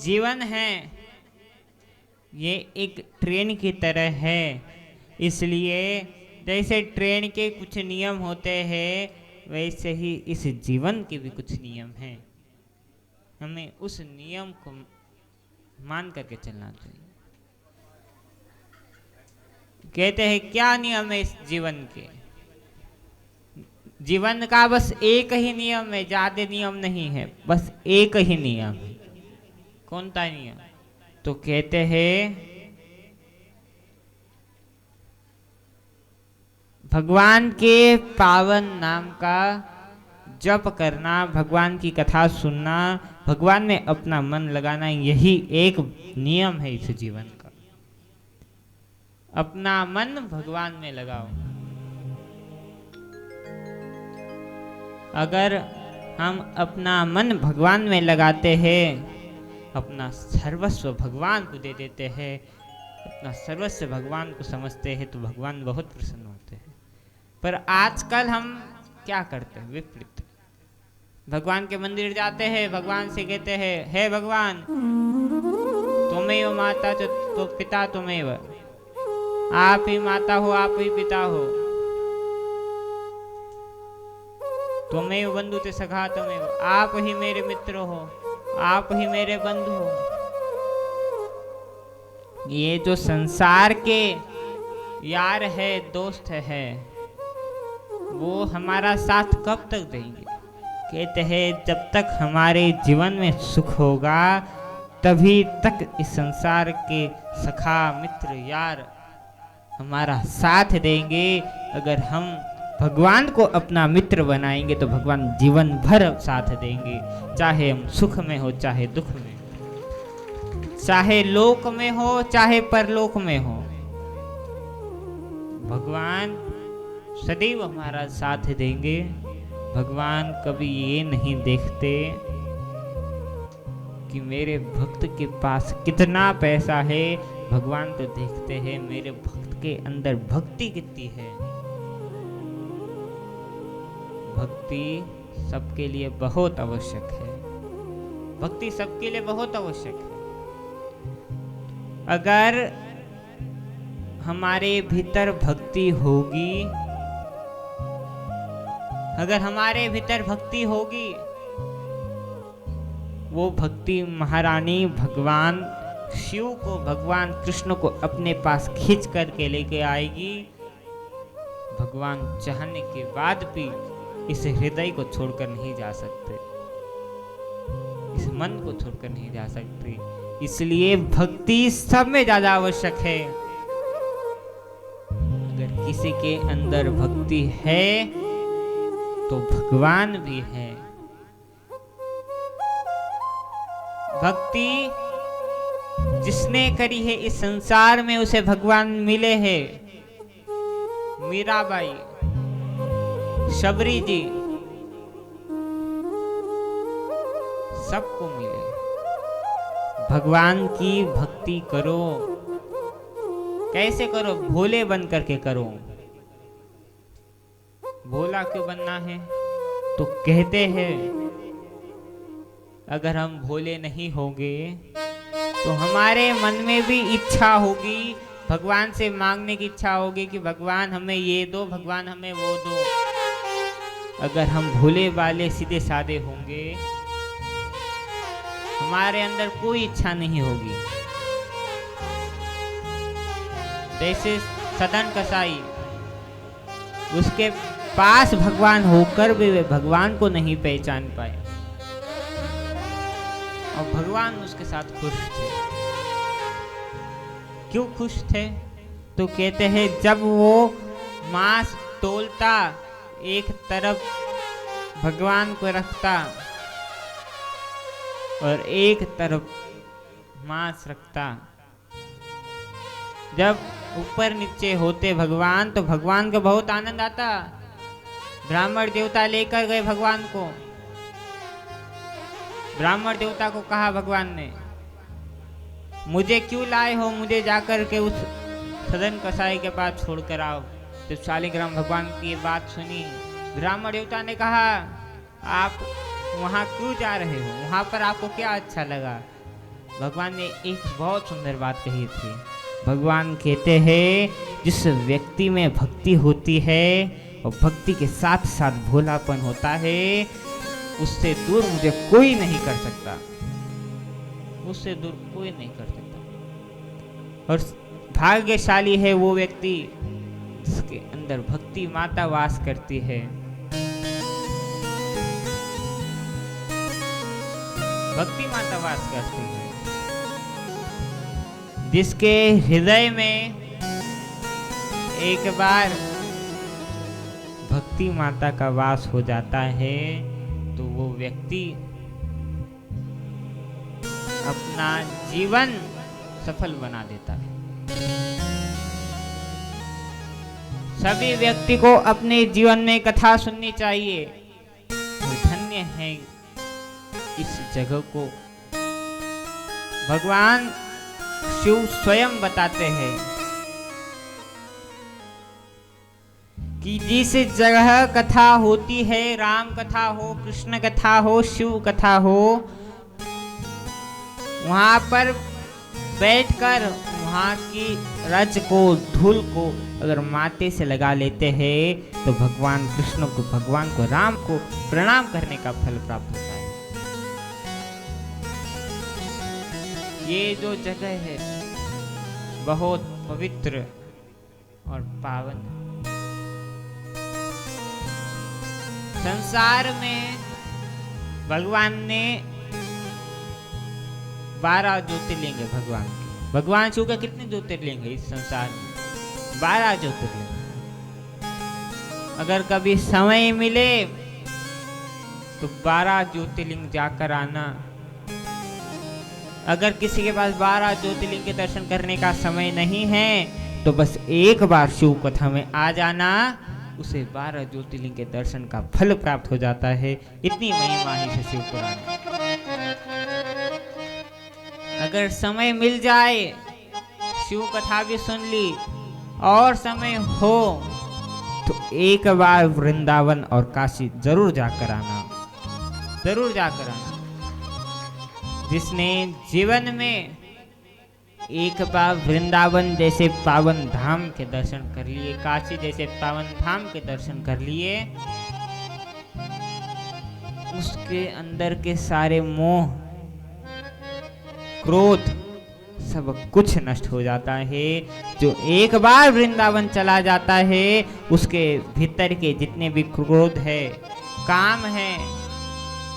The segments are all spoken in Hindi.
जीवन है ये एक ट्रेन की तरह है। इसलिए जैसे ट्रेन के कुछ नियम होते हैं वैसे ही इस जीवन के भी कुछ नियम हैं। हमें उस नियम को मान करके चलना चाहिए। कहते हैं क्या नियम है इस जीवन के? जीवन का बस एक ही नियम है, ज्यादा नियम नहीं है, बस एक ही नियम है। कौन सा नियम? तो कहते हैं भगवान के पावन नाम का जप करना, भगवान की कथा सुनना, भगवान में अपना मन लगाना, यही एक नियम है इस जीवन का। अपना मन भगवान में लगाओ। अगर हम अपना मन भगवान में लगाते हैं, अपना सर्वस्व भगवान को दे देते हैं, अपना सर्वस्व भगवान को समझते हैं, तो भगवान बहुत प्रसन्न होते हैं। पर आजकल हम क्या करते हैं? विपरीत। भगवान के मंदिर जाते हैं, भगवान से कहते हैं हे भगवान तुमेव माता तो पिता तुमेव, आप ही माता हो, आप ही पिता हो, तुमेव बंधु ते सखा तुमेव, आप ही मेरे मित्र हो, आप ही मेरे बंधु हो। ये जो संसार के यार है, दोस्त है, वो हमारा साथ कब तक देंगे? कहते हैं जब तक हमारे जीवन में सुख होगा तभी तक इस संसार के सखा मित्र यार हमारा साथ देंगे। अगर हम भगवान को अपना मित्र बनाएंगे तो भगवान जीवन भर साथ देंगे, चाहे हम सुख में हो चाहे दुख में, चाहे लोक में हो चाहे परलोक में हो। भगवान सदैव हमारा साथ देंगे। भगवान कभी ये नहीं देखते कि मेरे भक्त के पास कितना पैसा है, भगवान तो देखते हैं मेरे भक्त के अंदर भक्ति कितनी है। भक्ति सबके लिए बहुत आवश्यक है, भक्ति सबके लिए बहुत आवश्यक है। अगर हमारे भीतर भक्ति होगी, अगर हमारे भीतर भक्ति होगी, वो भक्ति महारानी भगवान शिव को, भगवान कृष्ण को अपने पास खींच करके लेके आएगी। भगवान चाहने के बाद भी इस हृदय को छोड़कर नहीं जा सकते, इस मन को छोड़कर नहीं जा सकते। इसलिए भक्ति सब में ज्यादा आवश्यक है। अगर किसी के अंदर भक्ति है तो भगवान भी है। भक्ति जिसने करी है इस संसार में उसे भगवान मिले हैं। मीराबाई, शबरी जी, सबको मिले। भगवान की भक्ति करो। कैसे करो? भोले बन करके करो। भोला क्यों बनना है? तो कहते हैं अगर हम भोले नहीं होंगे तो हमारे मन में भी इच्छा होगी, भगवान से मांगने की इच्छा होगी कि भगवान हमें ये दो, भगवान हमें वो दो। अगर हम भोले वाले सीधे साधे होंगे, हमारे अंदर कोई इच्छा नहीं होगी। जैसे सदन कसाई, उसके पास भगवान होकर भी वे भगवान को नहीं पहचान पाए और भगवान उसके साथ खुश थे। क्यों खुश थे? तो कहते हैं जब वो मांस तोलता, एक तरफ भगवान को रखता और एक तरफ मांस रखता, जब ऊपर नीचे होते भगवान तो भगवान को बहुत आनंद आता। ब्राह्मण देवता लेकर गए भगवान को। ब्राह्मण देवता को कहा भगवान ने, मुझे क्यों लाए हो? मुझे जाकर के उस सदन कसाई के पास छोड़कर आओ। जब शालिग्राम भगवान की ये बात सुनी, ब्राह्मण देवता ने कहा आप वहां क्यों जा रहे हो? वहां पर आपको क्या अच्छा लगा? भगवान ने एक बहुत सुंदर बात कही थी। भगवान कहते हैं जिस व्यक्ति में भक्ति होती है और भक्ति के साथ साथ भोलापन होता है, उससे दूर मुझे कोई नहीं कर सकता, उससे दूर कोई नहीं कर सकता। और भाग्यशाली है वो व्यक्ति जिसके अंदर भक्ति माता वास करती है। भक्ति माता वास करती है, जिसके हृदय में एक बार भक्ति माता का वास हो जाता है तो वो व्यक्ति अपना जीवन सफल बना देता है। सभी व्यक्ति को अपने जीवन में कथा सुननी चाहिए। धन्य है इस जगह को। भगवान शिव स्वयं बताते हैं कि जिस जगह कथा होती है, राम कथा हो, कृष्ण कथा हो, शिव कथा हो, वहां पर बैठकर वहां की रज को, धूल को अगर माथे से लगा लेते हैं तो भगवान कृष्ण को, भगवान को, राम को प्रणाम करने का फल प्राप्त होता है। ये जो जगह है बहुत पवित्र और पावन है। संसार में भगवान ने 12 ज्योतिर्लिंग है भगवान के। भगवान शिव के कितने ज्योतिर्लिंग है इस संसार में? 12 ज्योतिर्लिंग। अगर कभी समय मिले तो 12 ज्योतिर्लिंग जाकर आना। अगर किसी के पास 12 ज्योतिर्लिंग के दर्शन करने का समय नहीं है तो बस एक बार शिव कथा में आ जाना, उसे 12 ज्योतिर्लिंग के दर्शन का फल प्राप्त हो जाता है। इतनी महिमा है शिव पुराण। अगर समय मिल जाए, शिव कथा भी सुन ली और समय हो तो एक बार वृंदावन और काशी जरूर जाकर आना, जरूर जाकर आना। जिसने जीवन में एक बार वृंदावन जैसे पावन धाम के दर्शन कर लिए, काशी जैसे पावन धाम के दर्शन कर लिए, उसके अंदर के सारे मोह, क्रोध सब कुछ नष्ट हो जाता है। जो एक बार वृंदावन चला जाता है उसके भीतर के जितने भी क्रोध है, काम है,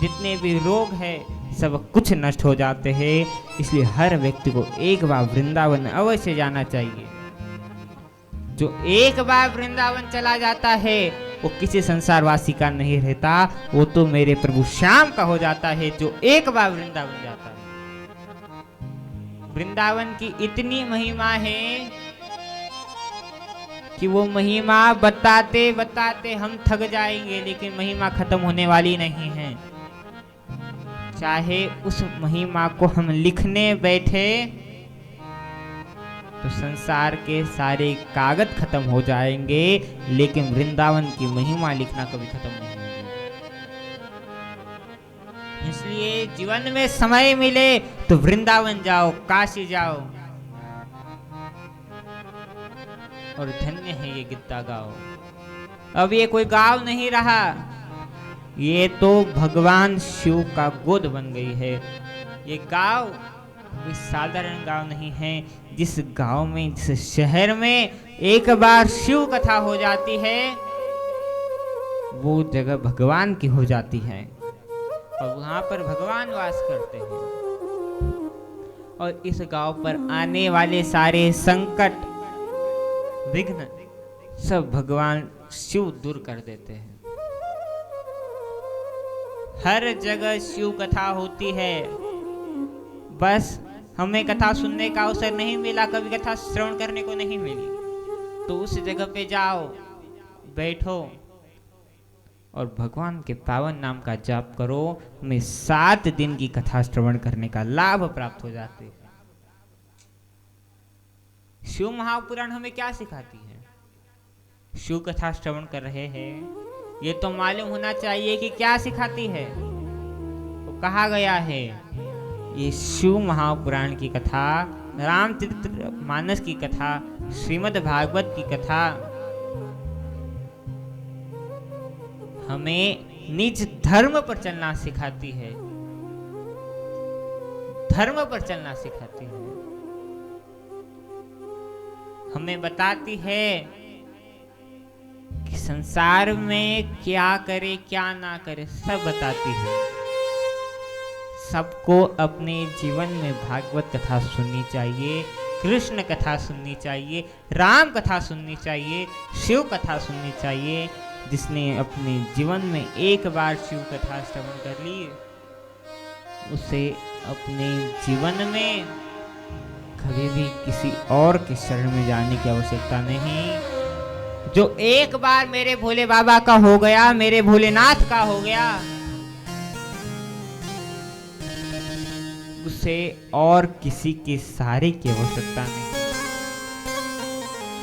जितने भी रोग है, सब कुछ नष्ट हो जाते हैं। इसलिए हर व्यक्ति को एक बार वृंदावन अवश्य जाना चाहिए। जो एक बार वृंदावन चला जाता है वो किसी संसारवासी का नहीं रहता, वो तो मेरे प्रभु श्याम का हो जाता है जो एक बार वृंदावन जाता है। वृंदावन की इतनी महिमा है कि वो महिमा बताते बताते हम थक जाएंगे, लेकिन महिमा खत्म होने वाली नहीं है। चाहे उस महिमा को हम लिखने बैठे तो संसार के सारे कागज खत्म हो जाएंगे, लेकिन वृंदावन की महिमा लिखना कभी खत्म नहीं होगी। इसलिए जीवन में समय मिले तो वृंदावन जाओ, काशी जाओ और धन्य है ये गीता गाओ। अब ये कोई गांव नहीं रहा, ये तो भगवान शिव का गोद बन गई है। ये गांव कोई साधारण गांव नहीं है। जिस गांव में, जिस शहर में एक बार शिव कथा हो जाती है वो जगह भगवान की हो जाती है और वहां पर भगवान वास करते हैं। और इस गांव पर आने वाले सारे संकट, विघ्न सब भगवान शिव दूर कर देते हैं। हर जगह शिव कथा होती है, बस हमें कथा सुनने का अवसर नहीं मिला, कभी कथा श्रवण करने को नहीं मिली, तो उस जगह पे जाओ, बैठो और भगवान के पावन नाम का जाप करो। हमें 7 दिन की कथा श्रवण करने का लाभ प्राप्त हो जाते हैं। शिव महापुराण हमें क्या सिखाती है? शिव कथा श्रवण कर रहे हैं, ये तो मालूम होना चाहिए कि क्या सिखाती है। तो कहा गया है ये शिव महापुराण की कथा, रामचरित्र मानस की कथा, श्रीमद् भागवत की कथा हमें निज धर्म पर चलना सिखाती है, धर्म पर चलना सिखाती है। हमें बताती है कि संसार में क्या करे क्या ना करे, सब बताती है। सबको अपने जीवन में भागवत कथा सुननी चाहिए, कृष्ण कथा सुननी चाहिए, राम कथा सुननी चाहिए, शिव कथा सुननी चाहिए। जिसने अपने जीवन में एक बार शिव कथा श्रवण कर ली, उसे अपने जीवन में कभी भी किसी और के शरण में जाने की आवश्यकता नहीं। जो एक बार मेरे भोले बाबा का हो गया, मेरे भोलेनाथ का हो गया, उसे और किसी के सहारे की आवश्यकता नहीं।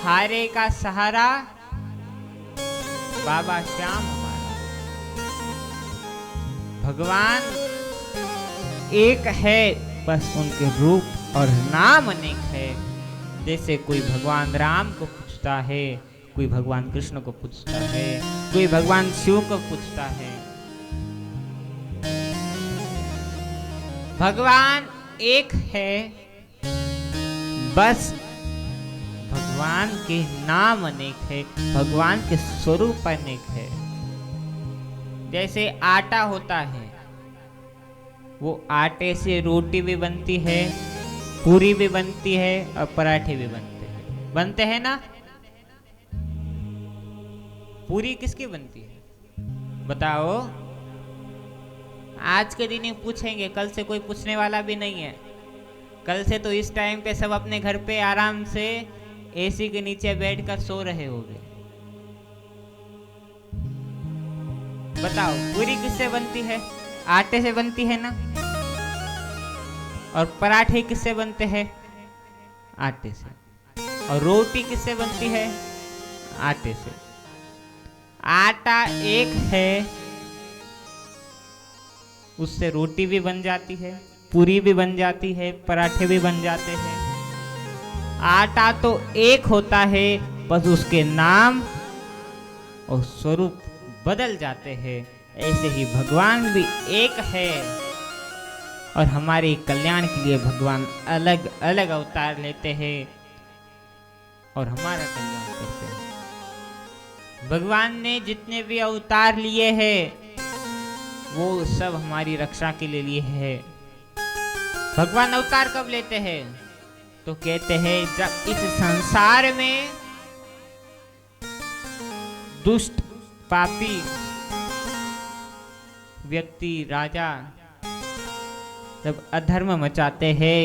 हारे का सहारा बाबा श्याम हमारा। भगवान एक है, बस उनके रूप और नाम अनेक है। जैसे कोई भगवान राम को पूछता है, कोई भगवान कृष्ण को पूछता है, कोई भगवान शिव को पूछता है। भगवान एक है, बस भगवान के नाम अनेक है, भगवान के स्वरूप अनेक है। जैसे आटा होता है, वो आटे से रोटी भी बनती है, पूरी भी बनती है और पराठे भी बनते हैं ना। पूरी किसकी बनती है बताओ? आज के दिन ही पूछेंगे, कल से कोई पूछने वाला भी नहीं है। कल से तो इस टाइम पे सब अपने घर पे आराम से एसी के नीचे बैठकर सो रहे होंगे। बताओ पूरी किससे बनती है? आटे से बनती है ना। और पराठे किससे बनते हैं? आटे से। और रोटी किससे बनती है? आटे से। आटा एक है, उससे रोटी भी बन जाती है, पूरी भी बन जाती है, पराठे भी बन जाते हैं। आटा तो एक होता है, बस उसके नाम और स्वरूप बदल जाते हैं। ऐसे ही भगवान भी एक है और हमारे कल्याण के लिए भगवान अलग अलग अवतार लेते हैं और हमारा कल्याण करते हैं। भगवान ने जितने भी अवतार लिए हैं, वो सब हमारी रक्षा के लिए है। भगवान अवतार कब लेते हैं? तो कहते हैं जब इस संसार में दुष्ट पापी व्यक्ति राजा जब अधर्म मचाते हैं,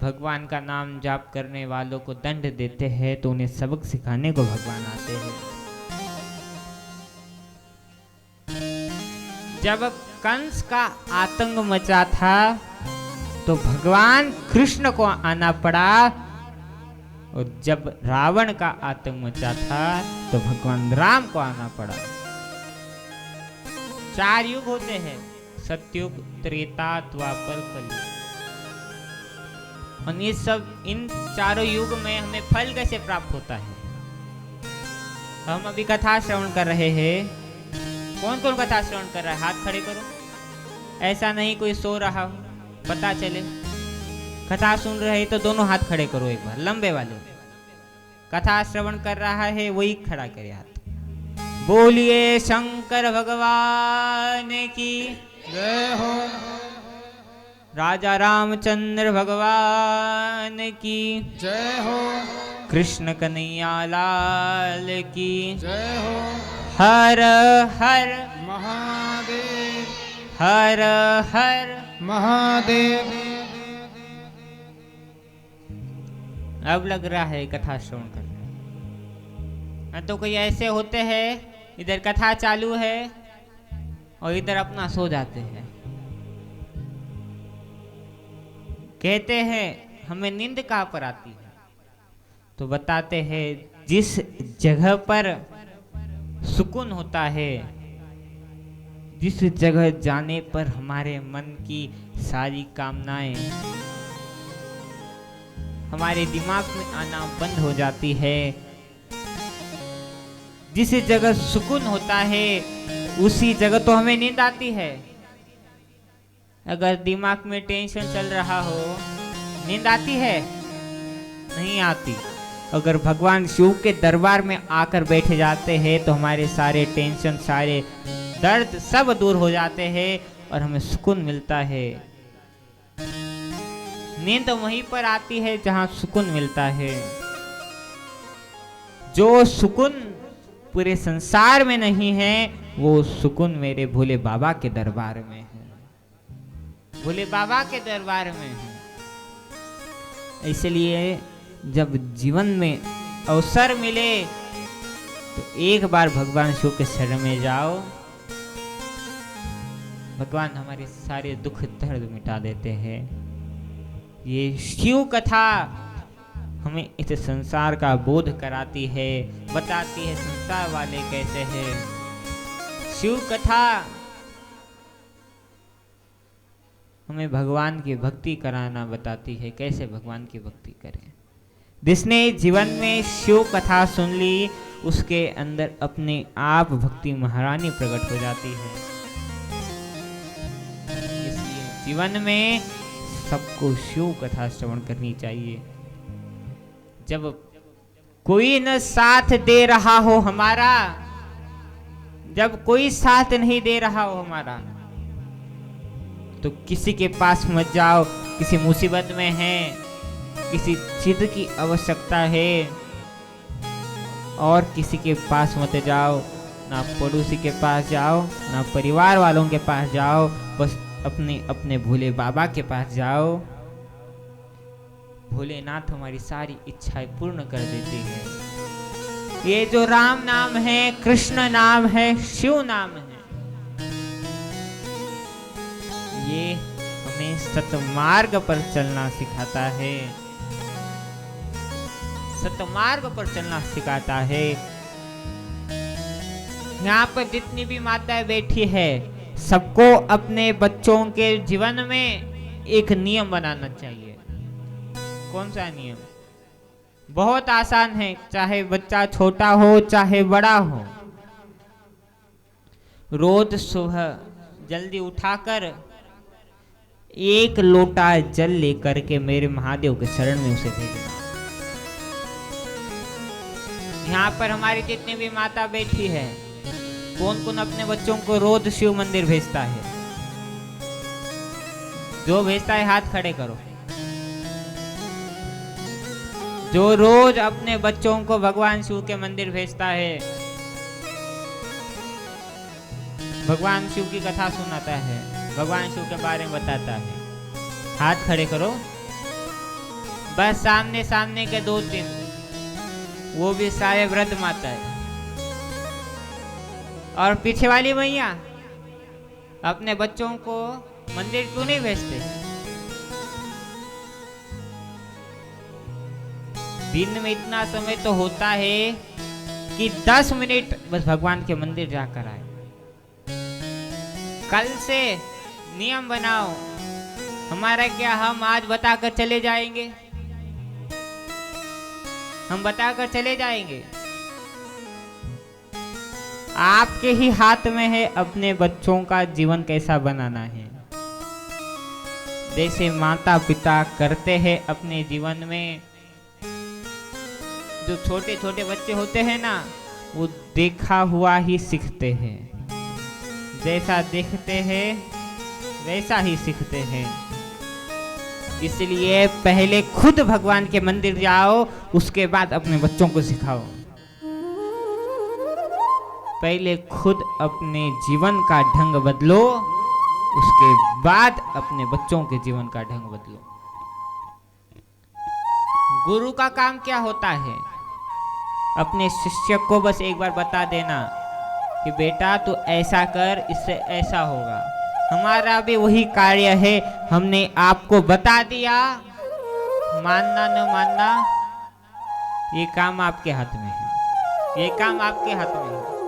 भगवान का नाम जाप करने वालों को दंड देते हैं, तो उन्हें सबक सिखाने को भगवान आते हैं। जब कंस का आतंक मचा था, तो भगवान कृष्ण को आना पड़ा, और जब रावण का आतंक मचा था, तो भगवान राम को आना पड़ा। 4 युग होते हैं, सतयुग, त्रेता, द्वापर, कलयुग। और ये सब इन चारों युग में हमें फल कैसे प्राप्त होता है? हम अभी कथा श्रवण कर रहे हैं। कौन कौन कथा श्रवण कर रहा है? हाथ खड़े करो। ऐसा नहीं कोई सो रहा हो, पता चले। कथा सुन रहे तो दोनों हाथ खड़े करो एक बार, लंबे वाले। कथा श्रवण कर रहा है वही खड़ा करे हाथ। बोलिए शंकर भगवान की जय हो। राजा रामचंद्र भगवान की जय हो। कृष्ण कन्हैया लाल की जय हो। हर हर महादेव। हर हर महादेव। अब लग रहा है कथा श्रवण करने। तो कोई ऐसे होते हैं, इधर कथा चालू है और इधर अपना सो जाते हैं। कहते हैं हमें नींद कहाँ पर आती है? तो बताते हैं जिस जगह पर सुकून होता है, जिस जगह जाने पर हमारे मन की सारी कामनाएं हमारे दिमाग में आना बंद हो जाती है, जिस जगह सुकून होता है उसी जगह तो हमें नींद आती है। अगर दिमाग में टेंशन चल रहा हो, नींद आती है? नहीं आती। अगर भगवान शिव के दरबार में आकर बैठे जाते हैं तो हमारे सारे टेंशन, सारे दर्द सब दूर हो जाते हैं और हमें सुकून मिलता है। नींद वहीं पर आती है जहां सुकून मिलता है। जो सुकून पूरे संसार में नहीं है, वो सुकून मेरे भोले बाबा के दरबार में है, भोले बाबा के दरबार में है। इसलिए जब जीवन में अवसर मिले तो एक बार भगवान शिव के शरण में जाओ। भगवान हमारे सारे दुख दर्द मिटा देते हैं। ये शिव कथा हमें इस संसार का बोध कराती है, बताती है संसार वाले कैसे हैं। शिव कथा हमें भगवान की भक्ति कराना बताती है, कैसे भगवान की भक्ति करें। जिसने जीवन में शिव कथा सुन ली, उसके अंदर अपने आप भक्ति महारानी प्रकट हो जाती है। इसलिए जीवन में सबको शिव कथा श्रवण करनी चाहिए। जब कोई न साथ दे रहा हो हमारा, जब कोई साथ नहीं दे रहा हो हमारा, तो किसी के पास मत जाओ। किसी मुसीबत में है, किसी चीज की आवश्यकता है, और किसी के पास मत जाओ। ना पड़ोसी के पास जाओ, ना परिवार वालों के पास जाओ, बस अपने अपने भोले बाबा के पास जाओ। भोलेनाथ हमारी सारी इच्छाएं पूर्ण कर देते हैं। ये जो राम नाम है, कृष्ण नाम है, शिव नाम है, ये हमें सतमार्ग पर चलना सिखाता है, सतमार्ग पर चलना सिखाता है। यहाँ पर जितनी भी माताएं बैठी है, सबको अपने बच्चों के जीवन में एक नियम बनाना चाहिए। कौन सा नियम? बहुत आसान है, चाहे बच्चा छोटा हो चाहे बड़ा हो। रोज सुबह जल्दी उठाकर एक लोटा जल लेकर के मेरे महादेव के शरण में उसे भेजना। यहाँ पर हमारी जितनी भी माता बैठी है, कौन कौन अपने बच्चों को रोज शिव मंदिर भेजता है? जो भेजता है हाथ खड़े करो। जो रोज अपने बच्चों को भगवान शिव के मंदिर भेजता है, भगवान शिव की कथा सुनाता है, भगवान शिव के बारे में बताता है, हाथ खड़े करो। बस सामने सामने के 2-3, वो भी सारे वृद्ध माता है। और पीछे वाली मैया अपने बच्चों को मंदिर क्यों नहीं भेजते? दिन में इतना समय तो होता है कि 10 मिनट बस भगवान के मंदिर जाकर आए। कल से नियम बनाओ। हमारा क्या, हम आज बताकर चले जाएंगे, हम बताकर चले जाएंगे। आपके ही हाथ में है अपने बच्चों का जीवन कैसा बनाना है। जैसे माता पिता करते हैं अपने जीवन में, जो छोटे छोटे बच्चे होते हैं ना, वो देखा हुआ ही सीखते हैं। जैसा देखते हैं वैसा ही सीखते हैं। इसलिए पहले खुद भगवान के मंदिर जाओ, उसके बाद अपने बच्चों को सिखाओ। पहले खुद अपने जीवन का ढंग बदलो, उसके बाद अपने बच्चों के जीवन का ढंग बदलो। गुरु का काम क्या होता है? अपने शिष्य को बस एक बार बता देना कि बेटा तू ऐसा कर, इससे ऐसा होगा। हमारा भी वही कार्य है। हमने आपको बता दिया, मानना न मानना ये काम आपके हाथ में है, ये काम आपके हाथ में है।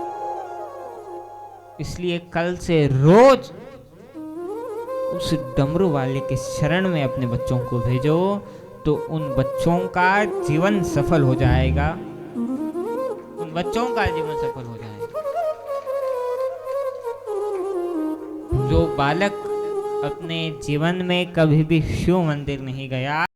इसलिए कल से रोज उस डमरू वाले के शरण में अपने बच्चों को भेजो, तो उन बच्चों का जीवन सफल हो जाएगा। उन बच्चों का जीवन सफल हो जाएगा। जो बालक अपने जीवन में कभी भी शिव मंदिर नहीं गया,